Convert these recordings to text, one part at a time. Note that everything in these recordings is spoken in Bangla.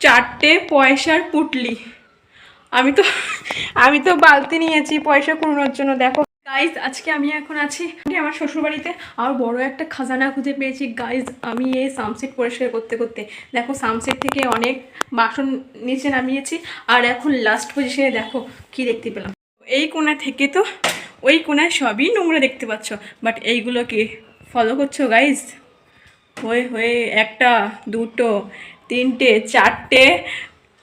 চারটে পয়সার পুটলি। আমি তো বালতি নিয়েছি পয়সা কুড়ানোর জন্য। দেখো গাইজ, আজকে আমি এখন আছি আমার শ্বশুরবাড়িতে। আর বড় একটা খাজানা খুঁজে পেয়েছি গাইজ। আমি এই সামসেট পরিষ্কার করতে করতে দেখো সামসেট থেকে অনেক বাসন নিচে নামিয়েছি। আর এখন লাস্ট পজিশনে দেখো কি দেখতে পেলাম। এই কোণা থেকে তো ওই কোণায় সবই নোংরা দেখতে পাচ্ছ, বাট এইগুলোকে ফলো করছো গাইজ। হয়ে হয়ে একটা, দুটো, তিনটে,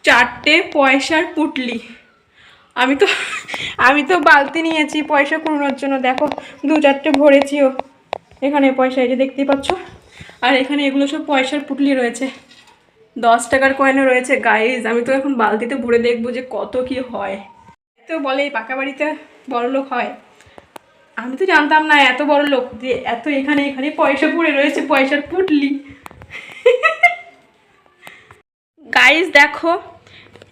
চারটে পয়সার পুটলি। আমি তো বালতি নিয়েছি পয়সা কুড়ানোর জন্য। দেখো 2-4টে ভরেছিও এখানে পয়সা, এই যে দেখতেই পাচ্ছ। আর এখানে এগুলো সব পয়সার পুটলি রয়েছে, 10 টাকার কয়েনও রয়েছে গাইজ। আমি তো এখন বালতিতে ভরে দেখবো যে কত কি হয়। তো বলে এই পাকা বাড়িতে বড় লোক হয়, আমি তো জানতাম না এত বড় লোক যে এত এখানে পয়সা পড়ে রয়েছে, পয়সার পুটলি। গাইজ দেখো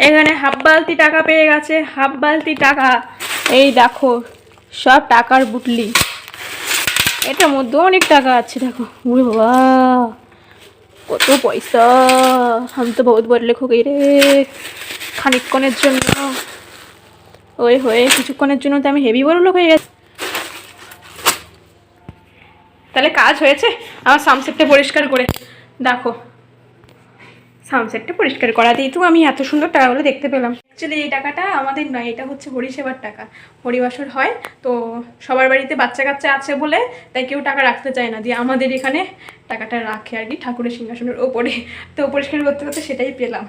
এখানে হাফ বালতি টাকা পেয়ে গেছে, হাফ বালতি টাকা। এই দেখো সব টাকার বুটলি, এটার মধ্যে অনেক টাকা আছে। দেখো ওরে বাবা কত পয়সা। আমি তো বহুত বড় লোক হয়ে রে খানিকক্ষণের জন্য। ওই হয়ে কিছুক্ষণের জন্য তো আমি হেভি বড় লোক হয়ে গেছি। তাহলে কাজ হয়েছে আমার সামসেটটা পরিষ্কার করে। দেখো সানসেটটা পরিষ্কার করা দিয়ে তো আমি এত সুন্দর টাকাগুলো দেখতে পেলাম। অ্যাকচুয়ালি এই টাকাটা আমাদের নয়, এটা হচ্ছে হরিসেবার টাকা। হরিবাসর হয় তো সবার বাড়িতে বাচ্চা কাচ্চা আছে বলে তাই কেউ টাকা রাখতে চায় না, দিয়ে আমাদের এখানে টাকাটা রাখে আর কি ঠাকুরের সিংহাসনের ওপরে। তো পরিষ্কার করতে করতে সেটাই পেলাম।